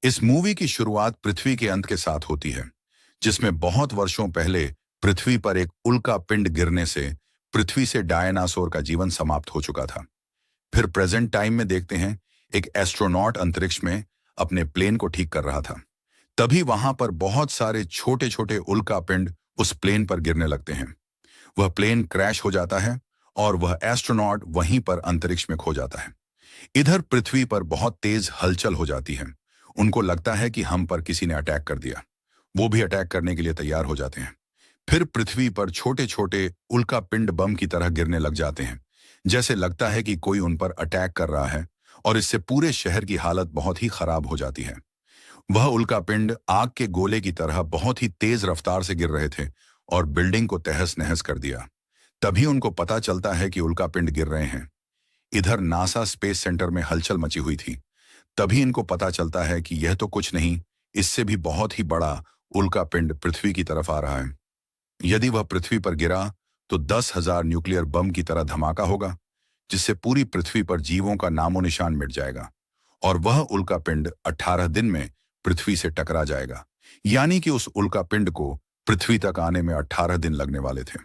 इस मूवी की शुरुआत पृथ्वी के अंत के साथ होती है, जिसमें बहुत वर्षों पहले पृथ्वी पर एक उल्का पिंड गिरने से पृथ्वी से डायनासोर का जीवन समाप्त हो चुका था। फिर प्रेजेंट टाइम में देखते हैं, एक एस्ट्रोनॉट अंतरिक्ष में अपने प्लेन को ठीक कर रहा था। तभी वहां पर बहुत सारे छोटे छोटे उल्का पिंड उस प्लेन पर गिरने लगते हैं। वह प्लेन क्रैश हो जाता है और वह एस्ट्रोनॉट वहीं पर अंतरिक्ष में खो जाता है। इधर पृथ्वी पर बहुत तेज हलचल हो जाती है। उनको लगता है कि हम पर किसी ने अटैक कर दिया। वो भी अटैक करने के लिए तैयार हो जाते हैं। फिर पृथ्वी पर छोटे छोटे उल्का पिंड बम की तरह गिरने लग जाते हैं। जैसे लगता है कि कोई उन पर अटैक कर रहा है, और इससे पूरे शहर की हालत बहुत ही खराब हो जाती है। वह उल्का पिंड आग के गोले की तरह बहुत ही तेज रफ्तार से गिर रहे थे और बिल्डिंग को तहस नहस कर दिया। तभी उनको पता चलता है कि उल्का पिंड गिर रहे हैं। इधर नासा स्पेस सेंटर में हलचल मची हुई थी। तभी इनको पता चलता है कि यह तो कुछ नहीं, इससे भी बहुत ही बड़ा उल्का पिंड पृथ्वी की तरफ आ रहा है। यदि वह पृथ्वी पर गिरा तो 10,000 न्यूक्लियर बम की तरह धमाका होगा, जिससे पूरी पृथ्वी पर जीवों का नामो निशान मिट जाएगा। और वह उल्का पिंड 18 दिन में पृथ्वी से टकरा जाएगा। यानी कि उस उल्का पिंड को पृथ्वी तक आने में 18 दिन लगने वाले थे।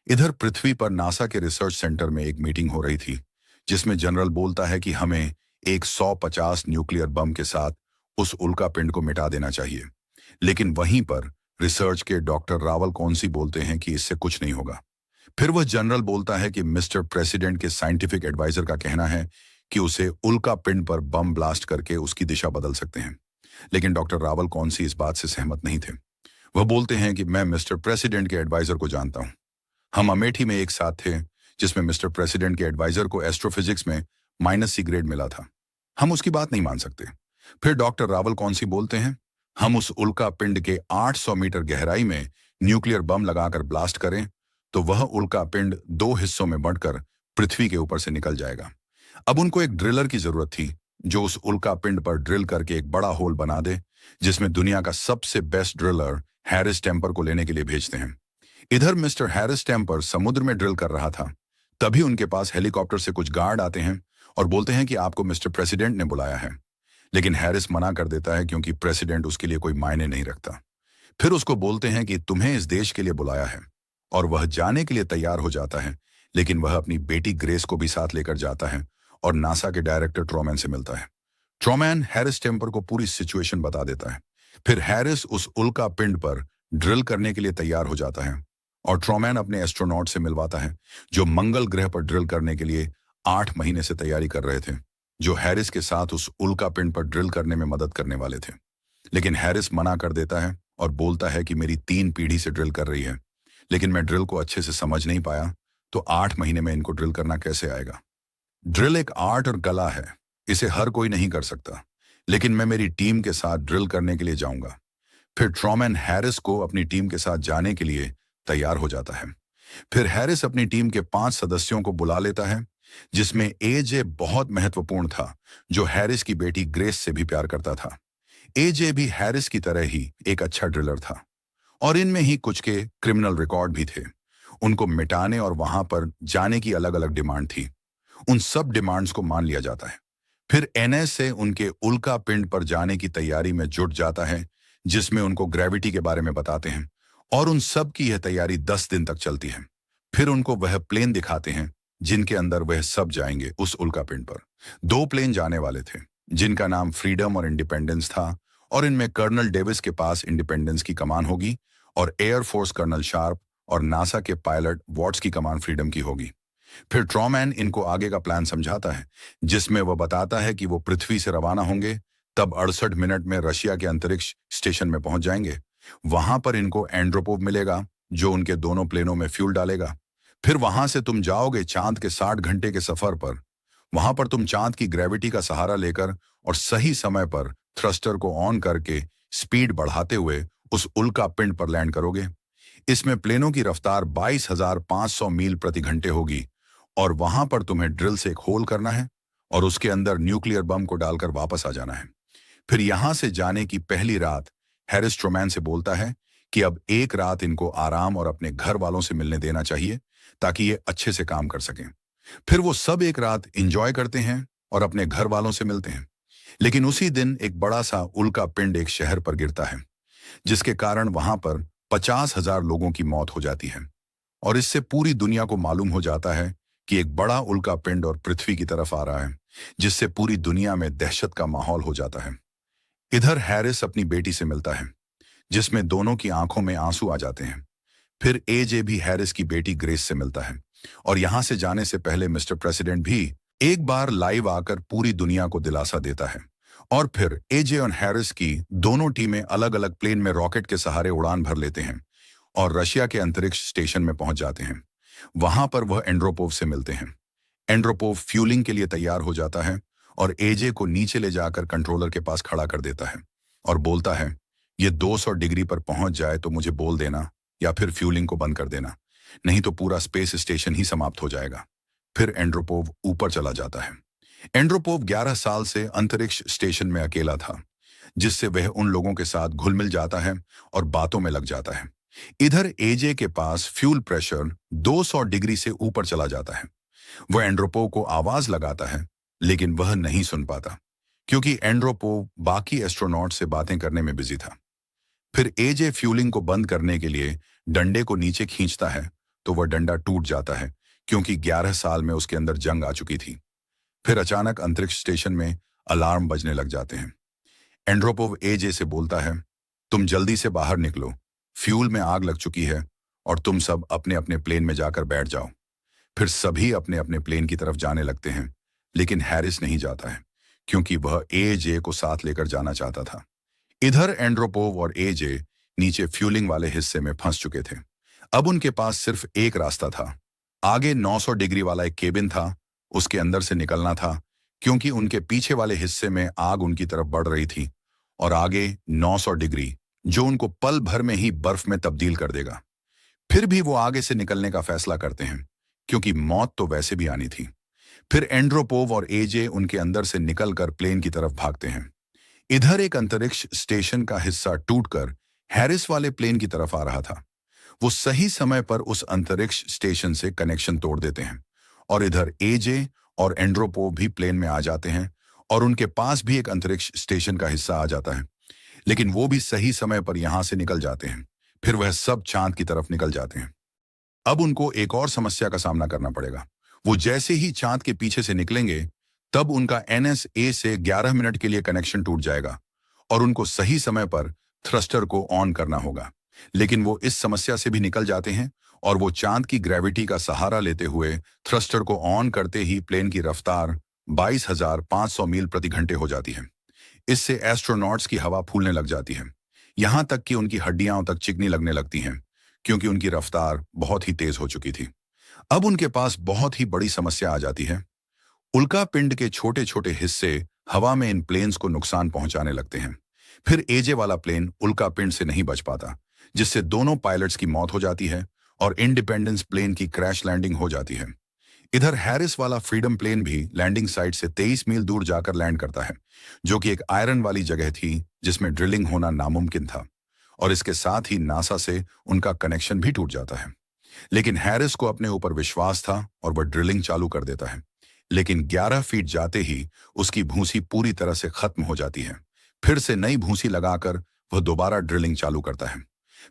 इधर पृथ्वी पर नासा के रिसर्च सेंटर में एक मीटिंग हो रही थी, जिसमें जनरल बोलता है कि हमें एक 150 न्यूक्लियर बम के साथ उस उल्का पिंड को मिटा देना चाहिए। लेकिन वहीं पर रिसर्च के डॉक्टर रावल कौनसी बोलते हैं कि इससे कुछ नहीं होगा। फिर वह जनरल बोलता है कि मिस्टर प्रेसिडेंट के साइंटिफिक एडवाइजर का कहना है कि उसे उल्का पिंड पर बम ब्लास्ट करके उसकी दिशा बदल सकते हैं। लेकिन डॉक्टर रावल कौनसी इस बात से सहमत नहीं थे। वह बोलते हैं कि मैं मिस्टर प्रेसिडेंट के एडवाइजर को जानता हूं। हम अमेठी में एक साथ थे, जिसमें मिस्टर प्रेसिडेंट के एडवाइजर को एस्ट्रोफिजिक्स में -C ग्रेड मिला था। हम उसकी बात नहीं मान सकते। फिर डॉक्टर रावल कौनसी बोलते हैं, हम उस उल्का पिंड के 800 मीटर गहराई में न्यूक्लियर बम लगाकर ब्लास्ट करें तो वह उल्का पिंड 2 हिस्सों में बढ़कर पृथ्वी के ऊपर से निकल जाएगा। अब उनको एक ड्रिलर की जरूरत थी, जो उस उल्का पिंड पर ड्रिल करके एक बड़ा होल बना दे, जिसमें दुनिया का सबसे बेस्ट ड्रिलर हैरिस टेम्पर को लेने के लिए भेजते हैं। इधर मिस्टर हैरिस टेम्पर समुद्र में ड्रिल कर रहा था। तभी उनके पास हेलीकॉप्टर से कुछ गार्ड आते हैं और बोलते हैं कि आपको मिस्टर प्रेसिडेंट ने बुलाया है। लेकिन हैरिस मना कर देता है, क्योंकि प्रेसिडेंट उसके लिए कोई मायने नहीं रखता। फिर उसको बोलते हैं कि तुम्हें इस देश के लिए बुलाया है, और वह जाने के लिए तैयार हो जाता है। लेकिन वह अपनी बेटी ग्रेस को भी साथ लेकर जाता है और नासा के डायरेक्टर ट्रोमैन से मिलता है। ट्रोमैन हैरिस टेम्पर को पूरी सिचुएशन बता देता है। फिर हैरिस उस उल्का पिंड पर ड्रिल करने के लिए तैयार हो जाता है और ट्रोमैन अपने एस्ट्रोनॉट से मिलवाता है, जो मंगल ग्रह पर ड्रिल करने के लिए 8 महीने से तैयारी कर रहे थे, जो हैरिस के साथ उस उल्का पिंड पर ड्रिल करने में मदद करने वाले थे। लेकिन हैरिस मना कर देता है और बोलता है कि मेरी 3 पीढ़ी से ड्रिल कर रही है, लेकिन मैं ड्रिल को अच्छे से समझ नहीं पाया, तो 8 महीने में इनको ड्रिल करना कैसे आएगा। ड्रिल एक आर्ट और कला है, इसे हर कोई नहीं कर सकता, लेकिन मैं मेरी टीम के साथ ड्रिल करने के लिए जाऊंगा। फिर ट्रोमैन हैरिस को अपनी टीम के साथ जाने के लिए तैयार हो जाता है। फिर हैरिस अपनी टीम के 5 सदस्यों को बुला लेता है, जिसमें एजे बहुत महत्वपूर्ण था, जो हैरिस की बेटी ग्रेस से भी प्यार करता था। एजे भी हैरिस की तरह ही एक अच्छा ड्रिलर था, और इनमें ही कुछ के क्रिमिनल रिकॉर्ड भी थे। उनको मिटाने और वहां पर जाने की अलग अलग डिमांड थी। उन सब डिमांड्स को मान लिया जाता है। फिर एनएसए उनके उल्का पिंड पर जाने की तैयारी में जुट जाता है, जिसमें उनको ग्रेविटी के बारे में बताते हैं, और उन सब की यह तैयारी 10 दिन तक चलती है। फिर उनको वह प्लेन दिखाते हैं, जिनके अंदर वह सब जाएंगे उस उल्का पिंड पर। 2 प्लेन जाने वाले थे, जिनका नाम फ्रीडम और इंडिपेंडेंस था, और इनमें कर्नल डेविस के पास इंडिपेंडेंस की कमान होगी, और एयरफोर्स कर्नल शार्प और नासा के पायलट वॉट्स की कमान फ्रीडम की होगी। फिर ट्रोमैन इनको आगे का प्लान समझाता है, जिसमें वह बताता है कि वो पृथ्वी से रवाना होंगे, तब 68 मिनट में रशिया के अंतरिक्ष स्टेशन में पहुंच जाएंगे। वहां पर इनको एंड्रोपोव मिलेगा, जो उनके दोनों प्लेनों में फ्यूल डालेगा। फिर वहां से तुम जाओगे चांद के 60 घंटे के सफर पर। वहां पर तुम चांद की ग्रेविटी का सहारा लेकर और सही समय पर थ्रस्टर को ऑन करके स्पीड बढ़ाते हुए उस उल्का पिंड पर लैंड करोगे। इसमें प्लेनों की रफ्तार 22,500 मील प्रति घंटे होगी, और वहां पर तुम्हें ड्रिल से एक होल करना है और उसके अंदर न्यूक्लियर बम को डालकर वापस आ जाना है। फिर यहां से जाने की पहली रात हैरिस ट्रोमैन से बोलता है कि अब एक रात इनको आराम और अपने घर वालों से मिलने देना चाहिए, ताकि ये अच्छे से काम कर सकें। फिर वो सब एक रात एंजॉय करते हैं और अपने घर वालों से मिलते हैं। लेकिन उसी दिन एक बड़ा सा उल्का पिंड एक शहर पर गिरता है, जिसके कारण वहां पर 50,000 लोगों की मौत हो जाती है। और इससे पूरी दुनिया को मालूम हो जाता है कि एक बड़ा उल्का पिंड और पृथ्वी की तरफ आ रहा है, जिससे पूरी दुनिया में दहशत का माहौल हो जाता है। इधर हैरिस अपनी बेटी से मिलता है, जिसमें दोनों की आंखों में आंसू आ जाते हैं। फिर एजे भी हैरिस की बेटी ग्रेस से मिलता है, और यहां से जाने से पहले मिस्टर प्रेसिडेंट भी एक बार लाइव आकर पूरी दुनिया को दिलासा देता है। और फिर एजे और हैरिस की दोनों टीमें अलग अलग प्लेन में रॉकेट के सहारे उड़ान भर लेते हैं और रशिया के अंतरिक्ष स्टेशन में पहुंच जाते हैं। वहां पर वह एंड्रोपोव से मिलते हैं। एंड्रोपोव फ्यूलिंग के लिए तैयार हो जाता है और एजे को नीचे ले जाकर कंट्रोलर के पास खड़ा कर देता है और बोलता है, ये 200 डिग्री पर पहुंच जाए तो मुझे बोल देना, या फिर फ्यूलिंग को बंद कर देना, नहीं तो पूरा स्पेस स्टेशन ही समाप्त हो जाएगा। फिर एंड्रोपोव ऊपर चला जाता है। एंड्रोपोव 11 साल से अंतरिक्ष स्टेशन में अकेला था, जिससे वह उन लोगों के साथ घुल मिल जाता है और बातों में लग जाता है। इधर एजे के पास फ्यूल प्रेशर 200 डिग्री से ऊपर चला जाता है। वह एंड्रोपोव को आवाज लगाता है, लेकिन वह नहीं सुन पाता, क्योंकि एंड्रोपोव बाकी एस्ट्रोनॉट से बातें करने में बिजी था। फिर एजे फ्यूलिंग को बंद करने के लिए डंडे को नीचे खींचता है, तो वह डंडा टूट जाता है, क्योंकि 11 साल में उसके अंदर जंग आ चुकी थी। फिर अचानक अंतरिक्ष स्टेशन में अलार्म बजने लग जाते हैं। एंड्रोपोव एजे से बोलता है, तुम जल्दी से बाहर निकलो, फ्यूल में आग लग चुकी है और तुम सब अपने अपने प्लेन में जाकर बैठ जाओ। फिर सभी अपने अपने प्लेन की तरफ जाने लगते हैं, लेकिन हैरिस नहीं जाता है, क्योंकि वह एजे को साथ लेकर जाना चाहता था। इधर एंड्रोपोव और एजे नीचे फ्यूलिंग वाले हिस्से में फंस चुके थे। अब उनके पास सिर्फ एक रास्ता था। आगे 900 डिग्री वाला एक केबिन था, उसके अंदर से निकलना था, क्योंकि उनके पीछे वाले हिस्से में आग उनकी तरफ बढ़ रही थी, और आगे 900 डिग्री जो उनको पल भर में ही बर्फ में तब्दील कर देगा। फिर भी वो आगे से निकलने का फैसला करते हैं, क्योंकि मौत तो वैसे भी आनी थी। फिर एंड्रोपोव और एजे उनके अंदर से निकलकर प्लेन की तरफ भागते हैं। इधर एक अंतरिक्ष स्टेशन का हिस्सा टूटकर हैरिस वाले प्लेन की तरफ आ रहा था। वो सही समय पर उस अंतरिक्ष स्टेशन से कनेक्शन तोड़ देते हैं, और इधर एजे और एंड्रोपोव भी प्लेन में आ जाते हैं, और उनके पास भी एक अंतरिक्ष स्टेशन का हिस्सा आ जाता है, लेकिन वो भी सही समय पर यहां से निकल जाते हैं। फिर वह सब चांद की तरफ निकल जाते हैं। अब उनको एक और समस्या का सामना करना पड़ेगा। वो जैसे ही चांद के पीछे से निकलेंगे, तब उनका एनएसए से 11 मिनट के लिए कनेक्शन टूट जाएगा, और उनको सही समय पर थ्रस्टर को ऑन करना होगा। लेकिन वो इस समस्या से भी निकल जाते हैं, और वो चांद की ग्रेविटी का सहारा लेते हुए थ्रस्टर को ऑन करते ही प्लेन की रफ्तार 22,500 मील प्रति घंटे हो जाती है। इससे एस्ट्रोनॉट्स की हवा फूलने लग जाती है, यहां तक कि उनकी हड्डियां तक चिकनी लगने लगती हैं, क्योंकि उनकी रफ्तार बहुत ही तेज हो चुकी थी। अब उनके पास बहुत ही बड़ी समस्या आ जाती है। उल्का पिंड के छोटे छोटे हिस्से हवा में इन प्लेन्स को नुकसान पहुंचाने लगते हैं। फिर एजे वाला प्लेन उल्का पिंड से नहीं बच पाता, जिससे दोनों पायलट्स की मौत हो जाती है और इंडिपेंडेंस प्लेन की क्रैश लैंडिंग हो जाती है। इधर हैरिस वाला फ्रीडम प्लेन भी लैंडिंग साइट से 23 मील दूर जाकर लैंड करता है, जो कि एक आयरन वाली जगह थी जिसमें ड्रिलिंग होना नामुमकिन था, और इसके साथ ही नासा से उनका कनेक्शन भी टूट जाता है। लेकिन हैरिस को अपने ऊपर विश्वास था और वह ड्रिलिंग चालू कर देता है। लेकिन 11 फीट जाते ही उसकी भूसी पूरी तरह से खत्म हो जाती है। फिर से नई भूसी लगाकर वह दोबारा ड्रिलिंग चालू करता है।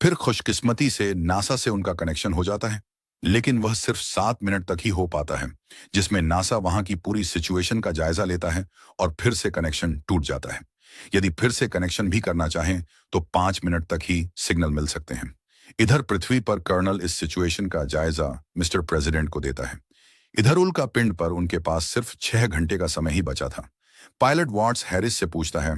फिर खुशकिस्मती से नासा से उनका कनेक्शन हो जाता है, लेकिन वह सिर्फ 7 मिनट तक ही हो पाता है, जिसमें नासा वहां की पूरी सिचुएशन का जायजा लेता है और फिर से कनेक्शन टूट जाता है। यदि फिर से कनेक्शन भी करना चाहें तो 5 मिनट तक ही सिग्नल मिल सकते हैं। इधर पृथ्वी पर कर्नल इस सिचुएशन का जायजा मिस्टर प्रेसिडेंट को देता है। इधर उल्का पिंड पर उनके पास सिर्फ 6 घंटे का समय ही बचा था। पायलट वॉट्स हैरिस से पूछता है,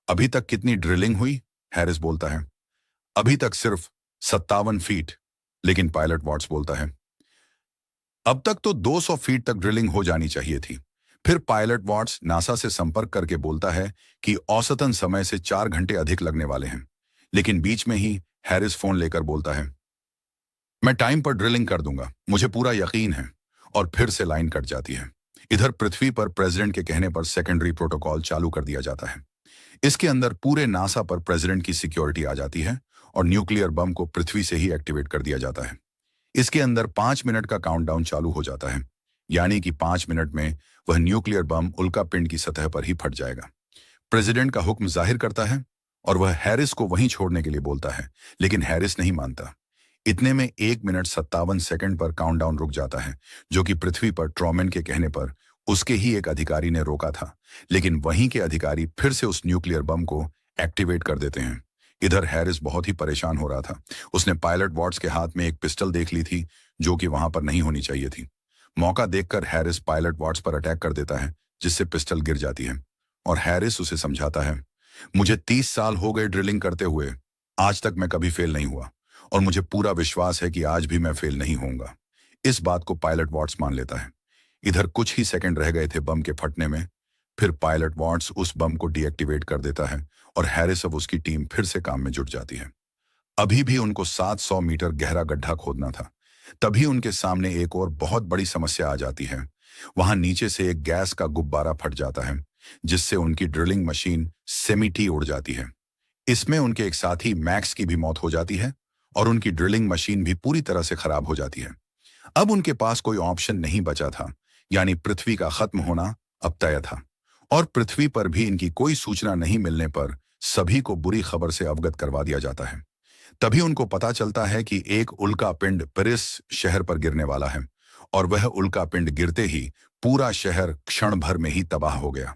अभी तक कितनी ड्रिलिंग हुई? हैरिस बोलता है, अभी तक सिर्फ 57 फीट। लेकिन पायलट वॉट्स बोलता है, अब तक तो 200 फीट तक ड्रिलिंग हो जानी चाहिए थी। फिर पायलट वॉट्स नासा से संपर्क करके बोलता है कि औसतन समय से 4 घंटे अधिक लगने वाले हैं। लेकिन बीच में ही हैरिस फोन लेकर बोलता है, मैं टाइम पर ड्रिलिंग कर दूंगा, मुझे पूरा यकीन है। और फिर से लाइन कट जाती है। इधर पृथ्वी पर प्रेसिडेंट के कहने पर सेकेंडरी प्रोटोकॉल चालू कर दिया जाता है। इसके अंदर पूरे नासा पर प्रेसिडेंट की सिक्योरिटी आ जाती है और न्यूक्लियर बम को पृथ्वी से ही एक्टिवेट कर दिया जाता है। इसके अंदर 5 मिनट का काउंटडाउन चालू हो जाता है, यानी कि 5 मिनट में वह न्यूक्लियर बम उल्का पिंड की सतह पर ही फट जाएगा। प्रेसिडेंट का हुक्म जाहिर करता है और वह हैरिस को वहीं छोड़ने के लिए बोलता है, लेकिन हैरिस नहीं मानता। इतने में 1 मिनट 57 सेकंड पर काउंटडाउन रुक जाता है, जो कि पृथ्वी पर ट्रॉमैन के कहने पर उसके ही एक अधिकारी ने रोका था। लेकिन वहीं के अधिकारी फिर से उस न्यूक्लियर बम को एक्टिवेट कर देते हैं। इधर हैरिस बहुत ही परेशान हो रहा था। उसने पायलट वॉट्स के हाथ में एक पिस्टल देख ली थी, जो कि वहां पर नहीं होनी चाहिए थी। मौका देखकर हैरिस पायलट वॉट्स पर अटैक कर देता है, जिससे पिस्टल गिर जाती है और हैरिस उसे समझाता है, मुझे 30 साल हो गए ड्रिलिंग करते हुए, आज तक मैं कभी फेल नहीं हुआ और मुझे पूरा विश्वास है कि आज भी मैं फेल नहीं होऊंगा। इस बात को पायलट वॉट्स मान लेता है। इधर कुछ ही सेकंड रह गए थे बम के फटने में। फिर पायलट वॉट्स उस बम को डीएक्टिवेट कर देता है और हैरिस अब उसकी टीम फिर से काम में जुट जाती है। अभी भी उनको 700 मीटर गहरा गड्ढा खोदना था। तभी उनके सामने एक और बहुत बड़ी समस्या आ जाती है। वहां नीचे से एक गैस का गुब्बारा फट जाता है, जिससे उनकी ड्रिलिंग मशीन सेमिटी उड़ जाती है। इसमें उनके एक साथी मैक्स की भी मौत हो जाती है और उनकी ड्रिलिंग मशीन भी पूरी तरह से खराब हो जाती है। अब उनके पास कोई ऑप्शन नहीं बचा था, यानी पृथ्वी का खत्म होना अब तय था। और पृथ्वी पर भी इनकी कोई सूचना नहीं मिलने पर सभी को बुरी खबर से अवगत करवा दिया जाता है। तभी उनको पता चलता है कि एक उल्का पिंड पेरिस शहर पर गिरने वाला है और वह उल्का पिंड गिरते ही पूरा शहर क्षण भर में ही तबाह हो गया।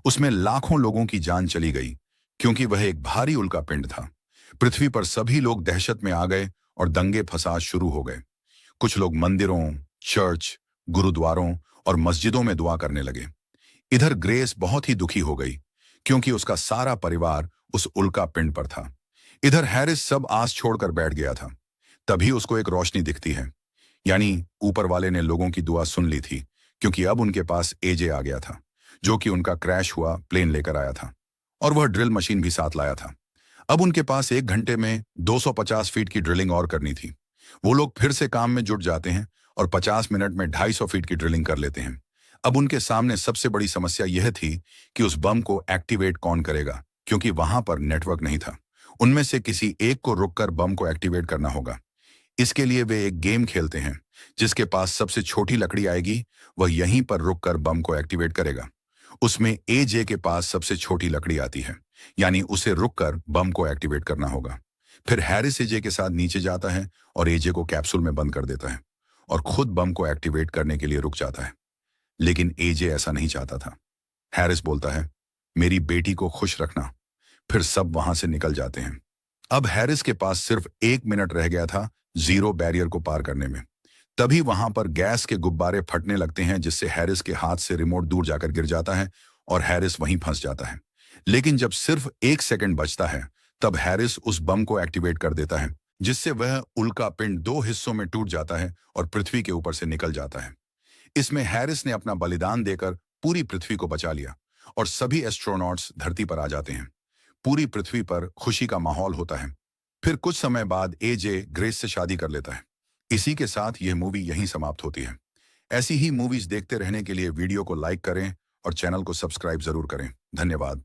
उसमें लाखों लोगों की जान चली गई, क्योंकि वह एक भारी उल्का पिंड था। पृथ्वी पर सभी लोग दहशत में आ गए और दंगे फसाद शुरू हो गए। कुछ लोग मंदिरों, चर्च, गुरुद्वारों और मस्जिदों में दुआ करने लगे। इधर ग्रेस बहुत ही दुखी हो गई, क्योंकि उसका सारा परिवार उस उल्का पिंड पर था। इधर हैरिस सब आस छोड़कर बैठ गया था। तभी उसको एक रोशनी दिखती है, यानी ऊपर वाले ने लोगों की दुआ सुन ली थी, क्योंकि अब उनके पास एजे आ गया था, जो कि उनका क्रैश हुआ प्लेन लेकर आया था और वह ड्रिल मशीन भी साथ लाया था। अब उनके पास 1 घंटे में 250 फीट की ड्रिलिंग और करनी थी। वो लोग फिर से काम में जुट जाते हैं और 50 मिनट में 250 फीट की ड्रिलिंग कर लेते हैं। अब उनके सामने सबसे बड़ी समस्या यह थी कि उस बम को एक्टिवेट कौन करेगा, क्योंकि वहां पर नेटवर्क नहीं था। उनमें से किसी एक को रुककर बम को एक्टिवेट करना होगा। इसके लिए वे एक गेम खेलते हैं। जिसके पास सबसे छोटी लकड़ी आएगी, वह यहीं पर रुककर बम को एक्टिवेट करेगा। उसमें एजे के पास सबसे छोटी लकड़ी आती है, यानी उसे रुककर बम को एक्टिवेट करना होगा। फिर हैरिस एजे के साथ नीचे जाता है और एजे को कैप्सूल में बंद कर देता है और खुद बम को एक्टिवेट करने के लिए रुक जाता है। लेकिन एजे ऐसा नहीं चाहता था। हैरिस बोलता है, मेरी बेटी को खुश रखना। फिर सब वहां से निकल जाते हैं। अब हैरिस के पास सिर्फ 1 मिनट रह गया था जीरो बैरियर को पार करने में। तभी वहां पर गैस के गुब्बारे फटने लगते हैं, जिससे हैरिस के हाथ से रिमोट दूर जाकर गिर जाता है और हैरिस वहीं फंस जाता है। लेकिन जब सिर्फ 1 सेकंड बचता है, तब हैरिस उस बम को एक्टिवेट कर देता है, जिससे वह उल्का पिंड 2 हिस्सों में टूट जाता है और पृथ्वी के ऊपर से निकल जाता है। इसमें हैरिस ने अपना बलिदान देकर पूरी पृथ्वी को बचा लिया और सभी एस्ट्रोनॉट्स धरती पर आ जाते हैं। पूरी पृथ्वी पर खुशी का माहौल होता है। फिर कुछ समय बाद एजे ग्रेस से शादी कर लेता है। इसी के साथ यह मूवी यहीं समाप्त होती है। ऐसी ही मूवीज देखते रहने के लिए वीडियो को लाइक करें और चैनल को सब्सक्राइब जरूर करें। धन्यवाद।